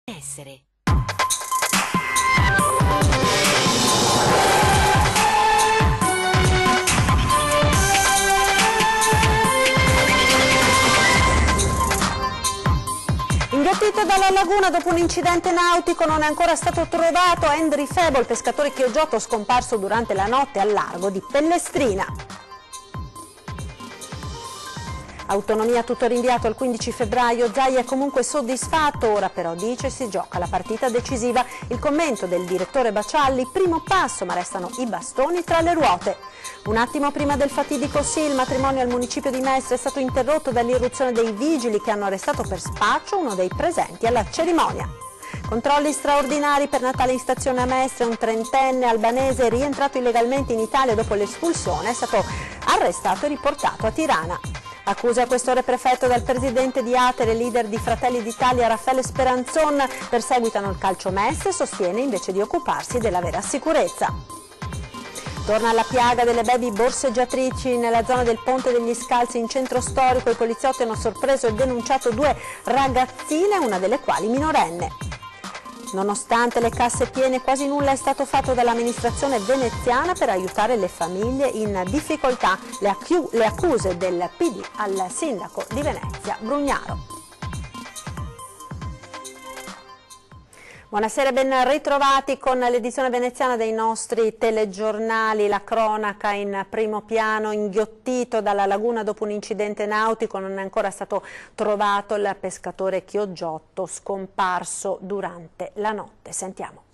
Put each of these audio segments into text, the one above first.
Essere. Inghiottito dalla laguna dopo un incidente nautico, non è ancora stato trovato Henry Febo, il pescatore chioggiotto scomparso durante la notte al largo di Pellestrina. Autonomia tutto rinviato al 15 febbraio, Zaia è comunque soddisfatto, ora però dice si gioca la partita decisiva. Il commento del direttore Bacialli, primo passo ma restano i bastoni tra le ruote. Un attimo prima del fatidico sì, il matrimonio al municipio di Mestre è stato interrotto dall'irruzione dei vigili che hanno arrestato per spaccio uno dei presenti alla cerimonia. Controlli straordinari per Natale in stazione a Mestre, un trentenne albanese rientrato illegalmente in Italia dopo l'espulsione è stato arrestato e riportato a Tirana. Accuse a questore prefetto dal presidente di Atere, leader di Fratelli d'Italia Raffaele Speranzon, perseguitano il calcio Mestre e sostiene invece di occuparsi della vera sicurezza. Torna la piaga delle baby borseggiatrici nella zona del Ponte degli Scalzi in centro storico. I poliziotti hanno sorpreso e denunciato 2 ragazzine, una delle quali minorenne. Nonostante le casse piene, quasi nulla è stato fatto dall'amministrazione veneziana per aiutare le famiglie in difficoltà. Le accuse del PD al sindaco di Venezia, Brugnaro. Buonasera e ben ritrovati con l'edizione veneziana dei nostri telegiornali. La cronaca in primo piano, inghiottito dalla laguna dopo un incidente nautico, non è ancora stato trovato il pescatore chioggiotto scomparso durante la notte. Sentiamo.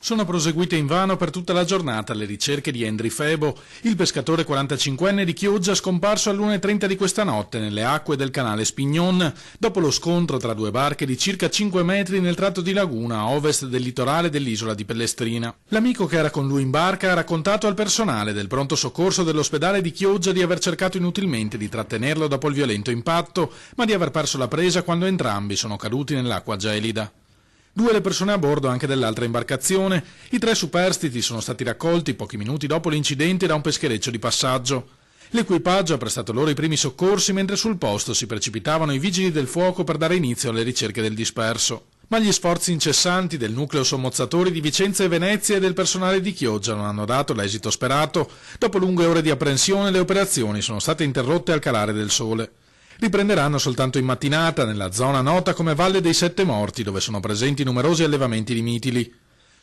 Sono proseguite invano per tutta la giornata le ricerche di Henry Febo, il pescatore 45enne di Chioggia scomparso all'1:30 di questa notte nelle acque del canale Spignon, dopo lo scontro tra 2 barche di circa 5 metri nel tratto di laguna a ovest del litorale dell'isola di Pellestrina. L'amico che era con lui in barca ha raccontato al personale del pronto soccorso dell'ospedale di Chioggia di aver cercato inutilmente di trattenerlo dopo il violento impatto, ma di aver perso la presa quando entrambi sono caduti nell'acqua gelida. 2 le persone a bordo anche dell'altra imbarcazione. I 3 superstiti sono stati raccolti pochi minuti dopo l'incidente da un peschereccio di passaggio. L'equipaggio ha prestato loro i primi soccorsi mentre sul posto si precipitavano i vigili del fuoco per dare inizio alle ricerche del disperso. Ma gli sforzi incessanti del nucleo sommozzatori di Vicenza e Venezia e del personale di Chioggia non hanno dato l'esito sperato. Dopo lunghe ore di apprensione le operazioni sono state interrotte al calare del sole. Riprenderanno soltanto in mattinata nella zona nota come Valle dei Sette Morti, dove sono presenti numerosi allevamenti di mitili.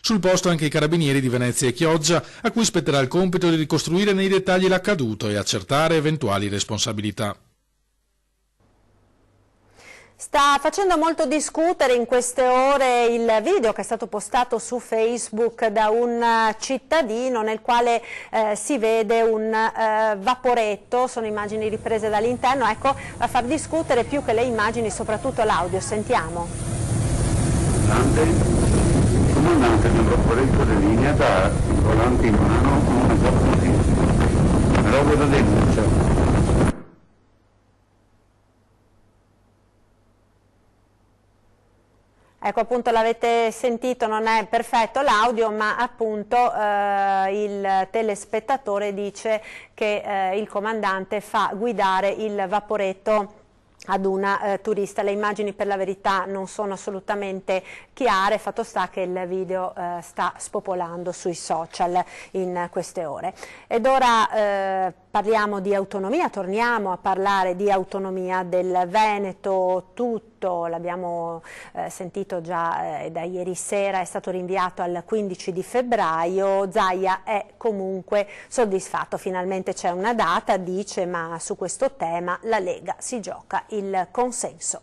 Sul posto anche i carabinieri di Venezia e Chioggia, a cui spetterà il compito di ricostruire nei dettagli l'accaduto e accertare eventuali responsabilità. Sta facendo molto discutere in queste ore il video che è stato postato su Facebook da un cittadino nel quale si vede un vaporetto, sono immagini riprese dall'interno, ecco, a far discutere più che le immagini soprattutto l'audio, sentiamo. Comandante del vaporetto di linea da volanti in mano con una così, roba da denuncia. Ecco, appunto l'avete sentito, non è perfetto l'audio, ma appunto il telespettatore dice che il comandante fa guidare il vaporetto ad una turista. Le immagini per la verità non sono assolutamente chiare, fatto sta che il video sta spopolando sui social in queste ore. Ed ora parliamo di autonomia, torniamo a parlare di autonomia del Veneto. Tutto, l'abbiamo sentito già da ieri sera, è stato rinviato al 15 di febbraio. Zaia è comunque soddisfatto, finalmente c'è una data, dice, ma su questo tema la Lega si gioca il consenso.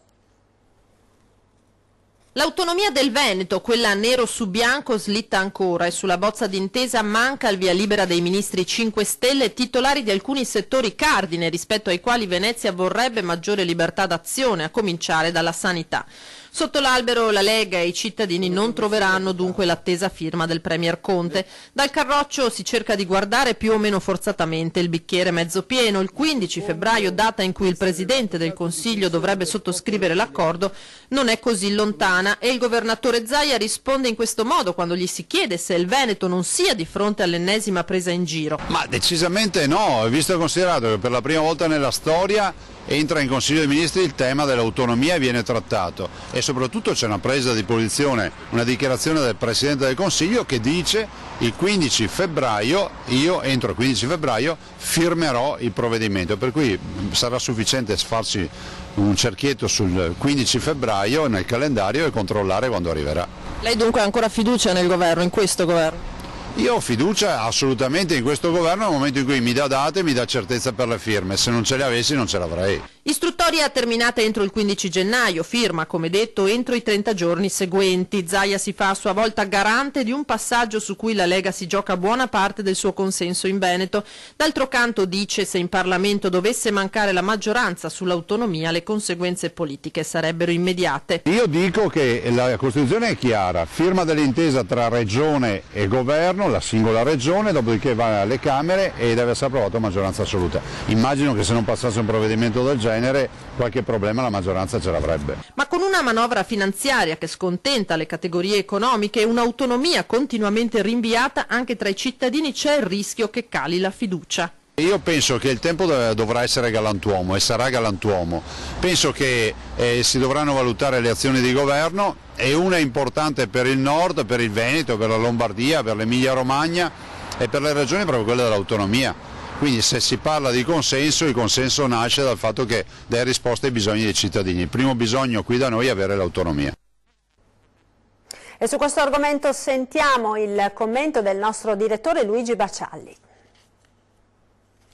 L'autonomia del Veneto, quella nero su bianco, slitta ancora e sulla bozza d'intesa manca il via libera dei ministri 5 Stelle, titolari di alcuni settori cardine rispetto ai quali Venezia vorrebbe maggiore libertà d'azione, a cominciare dalla sanità. Sotto l'albero la Lega e i cittadini non troveranno dunque l'attesa firma del Premier Conte. Dal Carroccio si cerca di guardare più o meno forzatamente il bicchiere mezzo pieno. Il 15 febbraio, data in cui il Presidente del Consiglio dovrebbe sottoscrivere l'accordo, non è così lontana e il governatore Zaia risponde in questo modo quando gli si chiede se il Veneto non sia di fronte all'ennesima presa in giro. Ma decisamente no, visto e considerato che per la prima volta nella storia entra in Consiglio dei Ministri il tema dell'autonomia e viene trattato, e soprattutto c'è una presa di posizione, una dichiarazione del Presidente del Consiglio che dice il 15 febbraio, io entro il 15 febbraio firmerò il provvedimento, per cui sarà sufficiente farsi un cerchietto sul 15 febbraio nel calendario e controllare quando arriverà. Lei dunque ha ancora fiducia nel governo, in questo governo? Io ho fiducia assolutamente in questo governo nel momento in cui mi dà date e mi dà certezza per le firme, se non ce le avessi non ce l'avrei. Istruttoria terminata entro il 15 gennaio, firma come detto entro i 30 giorni seguenti. Zaia si fa a sua volta garante di un passaggio su cui la Lega si gioca buona parte del suo consenso in Veneto. D'altro canto dice se in Parlamento dovesse mancare la maggioranza sull'autonomia le conseguenze politiche sarebbero immediate. Io dico che la Costituzione è chiara, firma dell'intesa tra Regione e Governo, la singola Regione, dopodiché va alle Camere e deve essere approvato a maggioranza assoluta. Immagino che se non passasse un provvedimento del genere qualche problema la maggioranza ce l'avrebbe. Ma con una manovra finanziaria che scontenta le categorie economiche e un'autonomia continuamente rinviata anche tra i cittadini c'è il rischio che cali la fiducia. Io penso che il tempo dovrà essere galantuomo e sarà galantuomo. Penso che si dovranno valutare le azioni di governo e una è importante per il nord, per il Veneto, per la Lombardia, per l'Emilia Romagna e per le regioni proprio quella dell'autonomia. Quindi se si parla di consenso, il consenso nasce dal fatto che dà risposta ai bisogni dei cittadini. Il primo bisogno qui da noi è avere l'autonomia. E su questo argomento sentiamo il commento del nostro direttore Luigi Bacialli.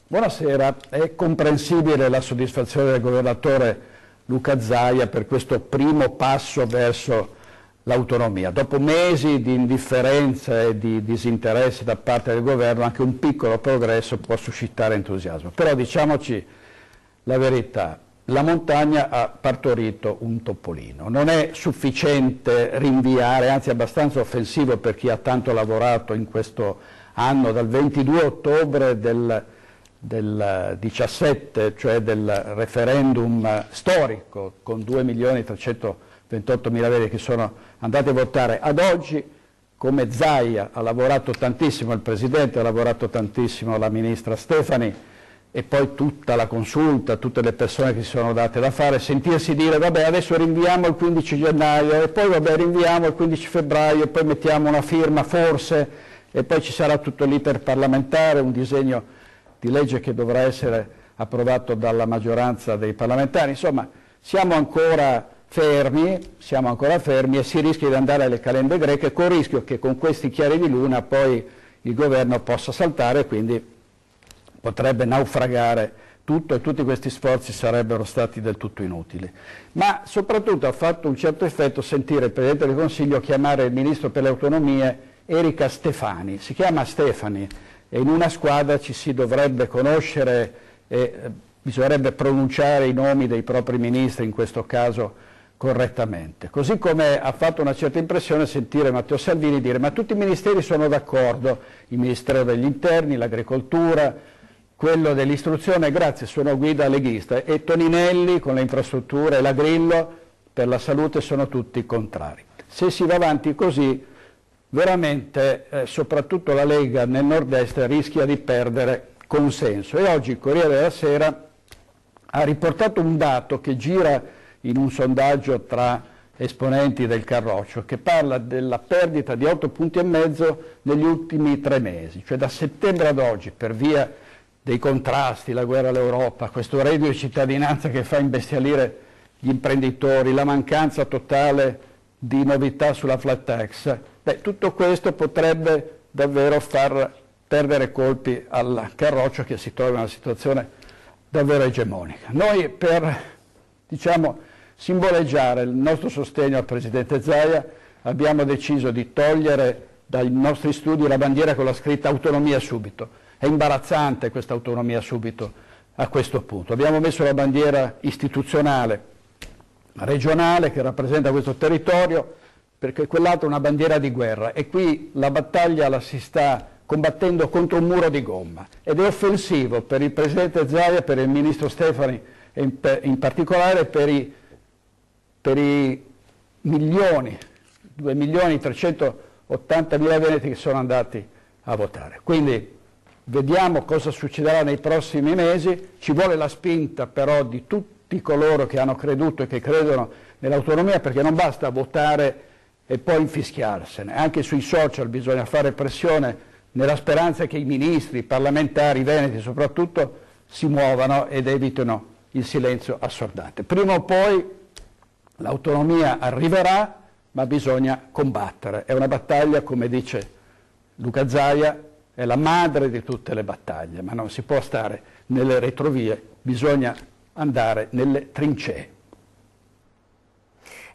Buonasera, è comprensibile la soddisfazione del governatore Luca Zaia per questo primo passo verso l'autonomia. Dopo mesi di indifferenza e di disinteresse da parte del governo, anche un piccolo progresso può suscitare entusiasmo. Però diciamoci la verità, la montagna ha partorito un topolino. Non è sufficiente rinviare, anzi è abbastanza offensivo per chi ha tanto lavorato in questo anno, dal 22 ottobre del 17, cioè del referendum storico, con 2.328.000 veri che sono andati a votare, ad oggi, come Zaia ha lavorato tantissimo, il Presidente ha lavorato tantissimo, la Ministra Stefani, e poi tutta la consulta, tutte le persone che si sono date da fare, sentirsi dire vabbè adesso rinviamo il 15 gennaio e poi vabbè rinviamo il 15 febbraio e poi mettiamo una firma forse e poi ci sarà tutto l'iter parlamentare, un disegno di legge che dovrà essere approvato dalla maggioranza dei parlamentari. Insomma, siamo ancora fermi e si rischia di andare alle calende greche, con il rischio che con questi chiari di luna poi il governo possa saltare e quindi potrebbe naufragare tutto e tutti questi sforzi sarebbero stati del tutto inutili. Ma soprattutto ha fatto un certo effetto sentire il Presidente del Consiglio chiamare il Ministro per le Autonomie Erika Stefani. Si chiama Stefani e in una squadra ci si dovrebbe conoscere e bisognerebbe pronunciare i nomi dei propri ministri, in questo caso correttamente. Così come ha fatto una certa impressione sentire Matteo Salvini dire ma tutti i ministeri sono d'accordo, il Ministero degli Interni, l'Agricoltura, quello dell'istruzione, grazie, sono guida leghista, e Toninelli con le infrastrutture e la Grillo per la salute sono tutti contrari. Se si va avanti così, veramente soprattutto la Lega nel nord-est rischia di perdere consenso. E oggi il Corriere della Sera ha riportato un dato che gira in un sondaggio tra esponenti del Carroccio, che parla della perdita di 8,5 punti negli ultimi 3 mesi, cioè da settembre ad oggi, per via dei contrasti, la guerra all'Europa, questo reddito di cittadinanza che fa imbestialire gli imprenditori, la mancanza totale di novità sulla flat tax. Tutto questo potrebbe davvero far perdere colpi al Carroccio che si trova in una situazione davvero egemonica. Noi per, simboleggiare il nostro sostegno al Presidente Zaia abbiamo deciso di togliere dai nostri studi la bandiera con la scritta autonomia subito. È imbarazzante questa autonomia subito a questo punto. Abbiamo messo la bandiera istituzionale, regionale, che rappresenta questo territorio, perché quell'altra è una bandiera di guerra e qui la battaglia la si sta combattendo contro un muro di gomma ed è offensivo per il Presidente Zaia, per il Ministro Stefani e in particolare per i milioni, 2.380.000 veneti che sono andati a votare. Quindi vediamo cosa succederà nei prossimi mesi, ci vuole la spinta però di tutti coloro che hanno creduto e che credono nell'autonomia, perché non basta votare e poi infischiarsene, anche sui social bisogna fare pressione nella speranza che i ministri, i parlamentari, i veneti soprattutto, si muovano ed evitino il silenzio assordante. Prima o poi l'autonomia arriverà, ma bisogna combattere. È una battaglia, come dice Luca Zaia, è la madre di tutte le battaglie, ma non si può stare nelle retrovie, bisogna andare nelle trincee.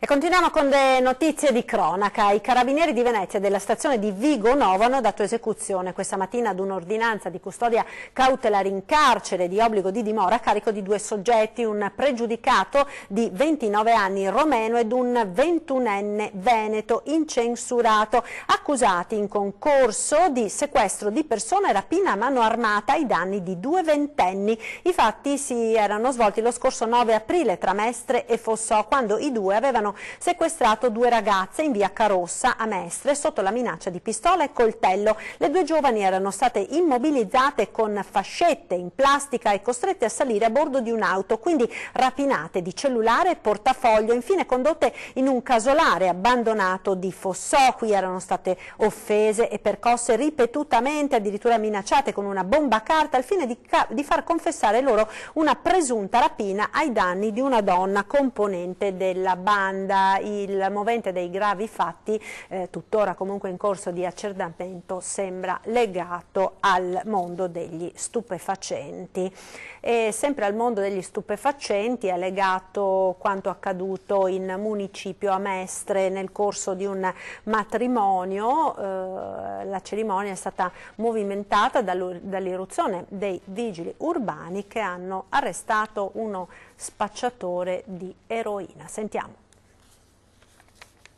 E continuiamo con le notizie di cronaca. I carabinieri di Venezia della stazione di Vigo Novo hanno dato esecuzione questa mattina ad un'ordinanza di custodia cautelare in carcere di obbligo di dimora a carico di 2 soggetti, un pregiudicato di 29 anni romeno ed un 21enne veneto incensurato, accusati in concorso di sequestro di persona e rapina a mano armata ai danni di 2 ventenni. I fatti si erano svolti lo scorso 9 aprile tra Mestre e Fossò, quando i due avevano sequestrato 2 ragazze in via Carossa a Mestre sotto la minaccia di pistola e coltello. Le 2 giovani erano state immobilizzate con fascette in plastica e costrette a salire a bordo di un'auto, quindi rapinate di cellulare e portafoglio, infine condotte in un casolare abbandonato di Fossò. Qui erano state offese e percosse ripetutamente, addirittura minacciate con una bomba carta al fine di far confessare loro una presunta rapina ai danni di una donna componente della banda. Il movente dei gravi fatti, tuttora comunque in corso di accertamento, sembra legato al mondo degli stupefacenti. E sempre al mondo degli stupefacenti è legato quanto accaduto in municipio a Mestre nel corso di un matrimonio. La cerimonia è stata movimentata dall'irruzione dei vigili urbani che hanno arrestato uno spacciatore di eroina. Sentiamo.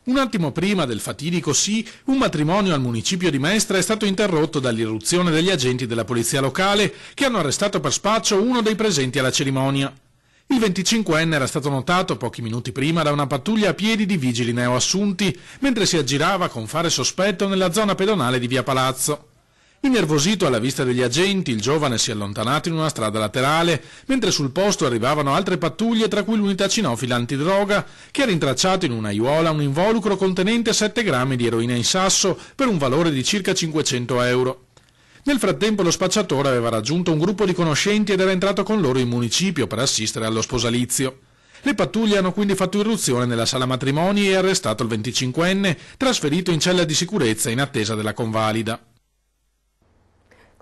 Un attimo prima del fatidico sì, un matrimonio al municipio di Mestre è stato interrotto dall'irruzione degli agenti della polizia locale che hanno arrestato per spaccio uno dei presenti alla cerimonia. Il 25enne era stato notato pochi minuti prima da una pattuglia a piedi di vigili neoassunti mentre si aggirava con fare sospetto nella zona pedonale di via Palazzo. Innervosito alla vista degli agenti, il giovane si è allontanato in una strada laterale, mentre sul posto arrivavano altre pattuglie, tra cui l'unità cinofila antidroga, che ha rintracciato in una aiuola un involucro contenente 7 grammi di eroina in sasso per un valore di circa 500 euro. Nel frattempo lo spacciatore aveva raggiunto un gruppo di conoscenti ed era entrato con loro in municipio per assistere allo sposalizio. Le pattuglie hanno quindi fatto irruzione nella sala matrimoni e arrestato il 25enne, trasferito in cella di sicurezza in attesa della convalida.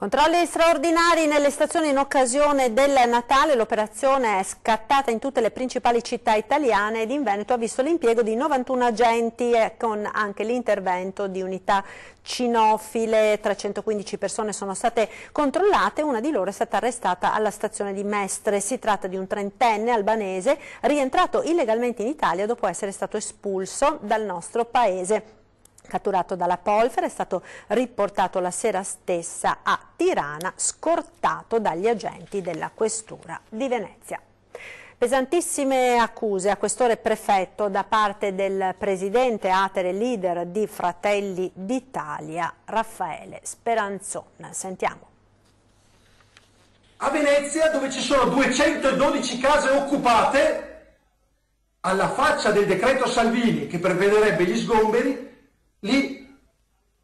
Controlli straordinari nelle stazioni in occasione del Natale. L'operazione è scattata in tutte le principali città italiane ed in Veneto ha visto l'impiego di 91 agenti e con anche l'intervento di unità cinofile. 315 persone sono state controllate, una di loro è stata arrestata alla stazione di Mestre. Si tratta di un 30enne albanese rientrato illegalmente in Italia dopo essere stato espulso dal nostro paese. Catturato dalla Polfer, è stato riportato la sera stessa a Tirana, scortato dagli agenti della Questura di Venezia. Pesantissime accuse a questore prefetto da parte del presidente Atere leader di Fratelli d'Italia, Raffaele Speranzon. Sentiamo. A Venezia, dove ci sono 212 case occupate, alla faccia del decreto Salvini che prevederebbe gli sgomberi, lì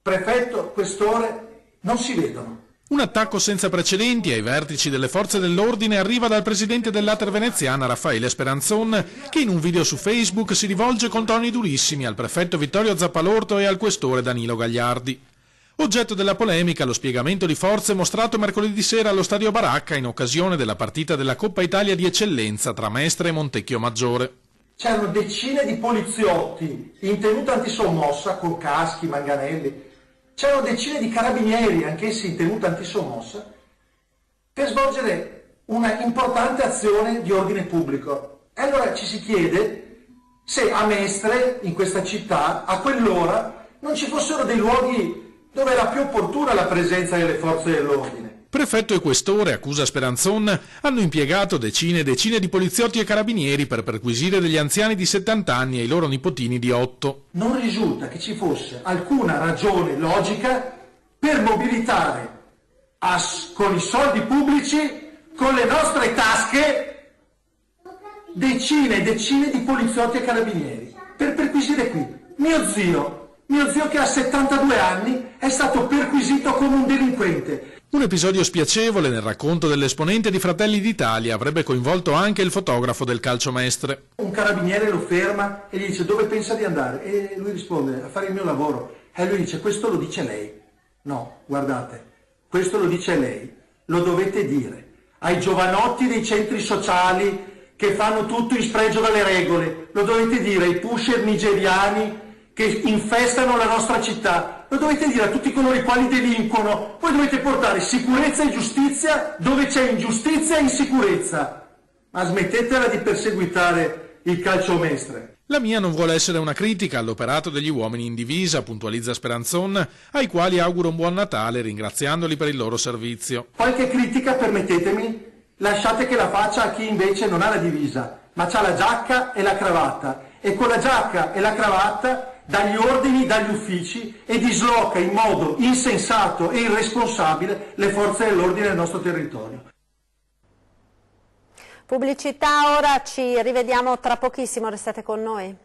prefetto, questore non si vedono. Un attacco senza precedenti ai vertici delle forze dell'ordine arriva dal presidente dell'Ater veneziana Raffaele Speranzon, che in un video su Facebook si rivolge con toni durissimi al prefetto Vittorio Zappalorto e al questore Danilo Gagliardi. Oggetto della polemica lo spiegamento di forze mostrato mercoledì sera allo Stadio Baracca in occasione della partita della Coppa Italia di eccellenza tra Mestre e Montecchio Maggiore. C'erano decine di poliziotti in tenuta antisommossa con caschi, manganelli. C'erano decine di carabinieri, anch'essi in tenuta antisommossa, per svolgere una importante azione di ordine pubblico. E allora ci si chiede se a Mestre, in questa città, a quell'ora, non ci fossero dei luoghi dove era più opportuna la presenza delle forze dell'ordine. Prefetto e questore, accusa Speranzon, hanno impiegato decine e decine di poliziotti e carabinieri per perquisire degli anziani di 70 anni e i loro nipotini di 8. Non risulta che ci fosse alcuna ragione logica per mobilitare con i soldi pubblici, con le nostre tasche, decine e decine di poliziotti e carabinieri per perquisire qui. Mio zio che ha 72 anni è stato perquisito come un delinquente. Un episodio spiacevole nel racconto dell'esponente di Fratelli d'Italia avrebbe coinvolto anche il fotografo del calciomestre. Un carabiniere lo ferma e gli dice: dove pensa di andare? E lui risponde: a fare il mio lavoro. E lui dice: questo lo dice lei. No, guardate, questo lo dice lei, lo dovete dire ai giovanotti dei centri sociali che fanno tutto in spregio dalle regole, lo dovete dire ai pusher nigeriani che infestano la nostra città, lo dovete dire a tutti coloro i quali delinquono. Voi dovete portare sicurezza e giustizia dove c'è ingiustizia e insicurezza, ma smettetela di perseguitare il calciomestre. La mia non vuole essere una critica all'operato degli uomini in divisa, puntualizza Speranzon, ai quali auguro un buon Natale ringraziandoli per il loro servizio. Qualche critica, permettetemi, lasciate che la faccia a chi invece non ha la divisa, ma ha la giacca e la cravatta, e con la giacca e la cravatta dà gli ordini dagli uffici e disloca in modo insensato e irresponsabile le forze dell'ordine del nostro territorio. Pubblicità, ora ci rivediamo tra pochissimo, restate con noi.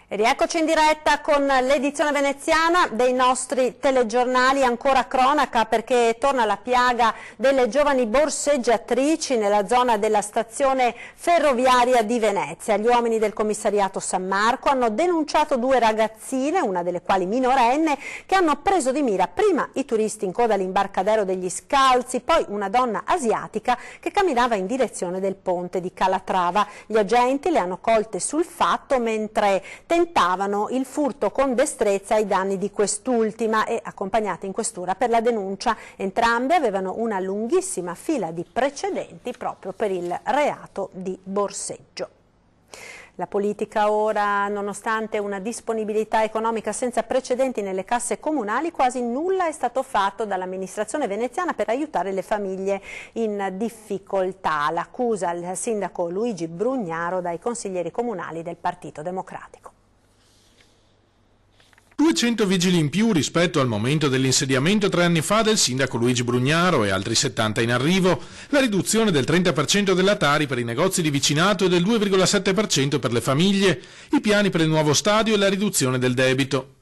E rieccoci in diretta con l'edizione veneziana dei nostri telegiornali, ancora cronaca perché torna la piaga delle giovani borseggiatrici nella zona della stazione ferroviaria di Venezia. Gli uomini del commissariato San Marco hanno denunciato 2 ragazzine, una delle quali minorenne, che hanno preso di mira prima i turisti in coda all'imbarcadero degli Scalzi, poi una donna asiatica che camminava in direzione del ponte di Calatrava. Gli agenti le hanno colte sul fatto mentre tentavano il furto con destrezza ai danni di quest'ultima e accompagnate in questura per la denuncia. Entrambe avevano una lunghissima fila di precedenti proprio per il reato di borseggio. La politica ora, nonostante una disponibilità economica senza precedenti nelle casse comunali, quasi nulla è stato fatto dall'amministrazione veneziana per aiutare le famiglie in difficoltà. L'accusa al sindaco Luigi Brugnaro dai consiglieri comunali del Partito Democratico. 200 vigili in più rispetto al momento dell'insediamento 3 anni fa del sindaco Luigi Brugnaro e altri 70 in arrivo, la riduzione del 30% della Tari per i negozi di vicinato e del 2,7% per le famiglie, i piani per il nuovo stadio e la riduzione del debito.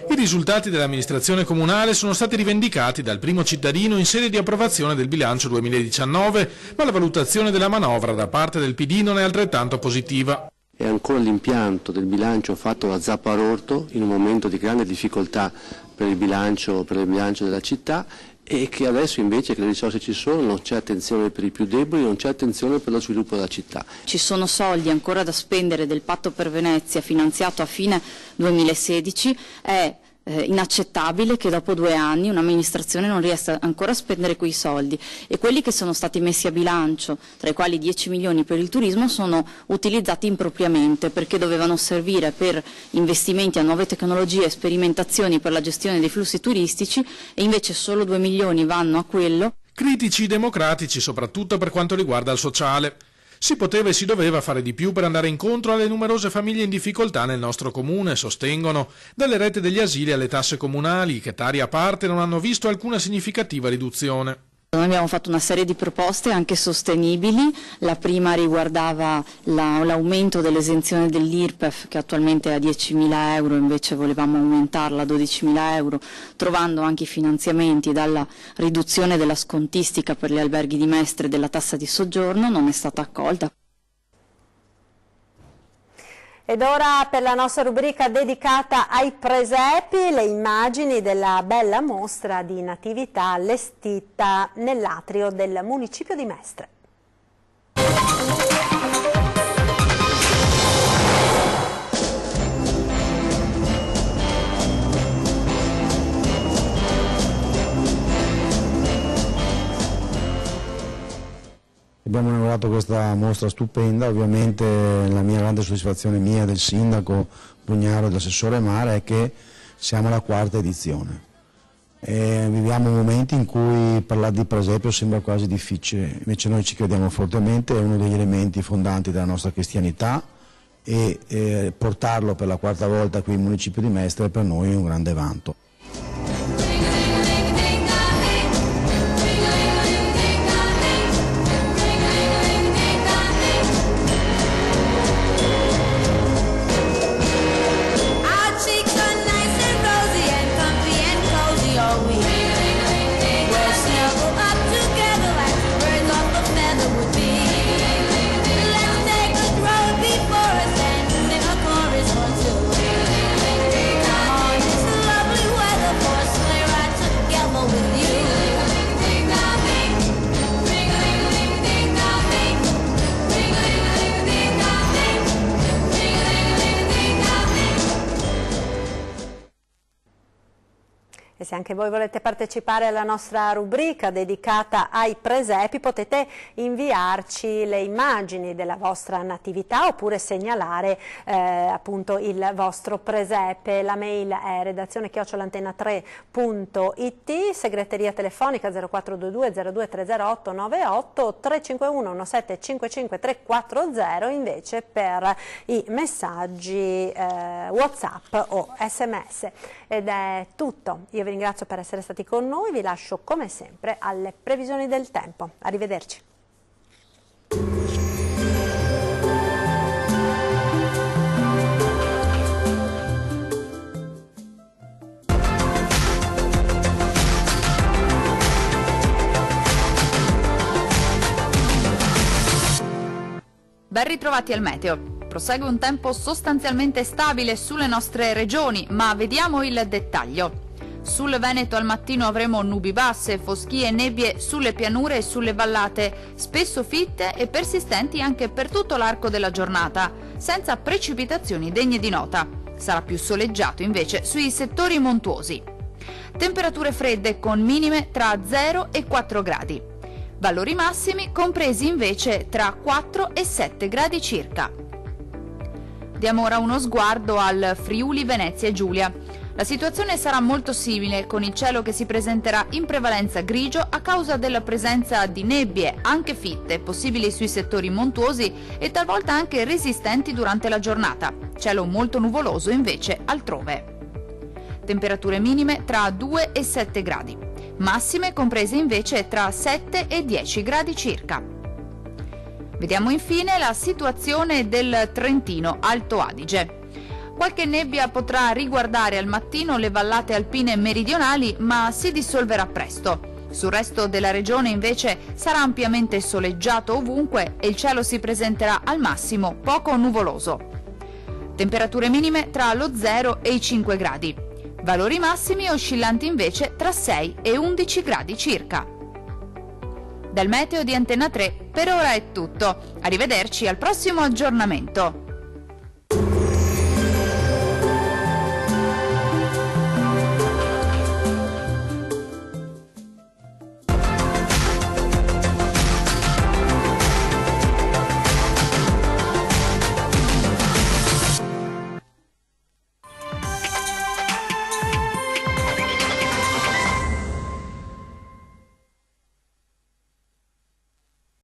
I risultati dell'amministrazione comunale sono stati rivendicati dal primo cittadino in sede di approvazione del bilancio 2019, ma la valutazione della manovra da parte del PD non è altrettanto positiva. È ancora l'impianto del bilancio fatto da Zapparorto in un momento di grande difficoltà per il bilancio della città, e che adesso invece che le risorse ci sono non c'è attenzione per i più deboli, non c'è attenzione per lo sviluppo della città. Ci sono soldi ancora da spendere del Patto per Venezia finanziato a fine 2016, è inaccettabile che dopo 2 anni un'amministrazione non riesca ancora a spendere quei soldi, e quelli che sono stati messi a bilancio, tra i quali 10 milioni per il turismo, sono utilizzati impropriamente perché dovevano servire per investimenti a nuove tecnologie e sperimentazioni per la gestione dei flussi turistici, e invece solo 2 milioni vanno a quello. Critici i democratici soprattutto per quanto riguarda il sociale. Si poteva e si doveva fare di più per andare incontro alle numerose famiglie in difficoltà nel nostro comune, sostengono, dalle rette degli asili alle tasse comunali, che Tari a parte non hanno visto alcuna significativa riduzione. Noi abbiamo fatto una serie di proposte anche sostenibili. La prima riguardava l'aumento dell'esenzione dell'IRPEF, che attualmente è a 10.000 euro, invece volevamo aumentarla a 12.000 euro, trovando anche i finanziamenti dalla riduzione della scontistica per gli alberghi di Mestre e della tassa di soggiorno. Non è stata accolta. Ed ora per la nostra rubrica dedicata ai presepi, le immagini della bella mostra di natività allestita nell'atrio del municipio di Mestre. Abbiamo inaugurato questa mostra stupenda. Ovviamente la mia grande soddisfazione, mia, del sindaco Brugnaro e dell'assessore Mara, è che siamo alla 4ª edizione. E viviamo momenti in cui parlare di presepio sembra quasi difficile, invece noi ci crediamo fortemente, è uno degli elementi fondanti della nostra cristianità, e portarlo per la quarta volta qui in municipio di Mestre per noi è un grande vanto. E se anche voi volete partecipare alla nostra rubrica dedicata ai presepi, potete inviarci le immagini della vostra natività oppure segnalare appunto il vostro presepe. La mail è redazione@antena3.it, segreteria telefonica 0422 02 98 351 17 55 340 invece per i messaggi WhatsApp o SMS. Ed è tutto. Io vi ringrazio per essere stati con noi, vi lascio come sempre alle previsioni del tempo. Arrivederci. Ben ritrovati al meteo. Prosegue un tempo sostanzialmente stabile sulle nostre regioni, ma vediamo il dettaglio. Sul Veneto al mattino avremo nubi basse, foschie e nebbie sulle pianure e sulle vallate, spesso fitte e persistenti anche per tutto l'arco della giornata, senza precipitazioni degne di nota. Sarà più soleggiato invece sui settori montuosi. Temperature fredde con minime tra 0 e 4 gradi. Valori massimi compresi invece tra 4 e 7 gradi circa. Diamo ora uno sguardo al Friuli Venezia Giulia. La situazione sarà molto simile, con il cielo che si presenterà in prevalenza grigio a causa della presenza di nebbie, anche fitte, possibili sui settori montuosi e talvolta anche resistenti durante la giornata. Cielo molto nuvoloso invece altrove. Temperature minime tra 2 e 7 gradi. Massime comprese invece tra 7 e 10 gradi circa. Vediamo infine la situazione del Trentino Alto Adige. Qualche nebbia potrà riguardare al mattino le vallate alpine meridionali, ma si dissolverà presto. Sul resto della regione invece sarà ampiamente soleggiato ovunque e il cielo si presenterà al massimo poco nuvoloso. Temperature minime tra lo 0 e i 5 gradi. Valori massimi oscillanti invece tra 6 e 11 gradi circa. Dal meteo di Antena 3 per ora è tutto. Arrivederci al prossimo aggiornamento.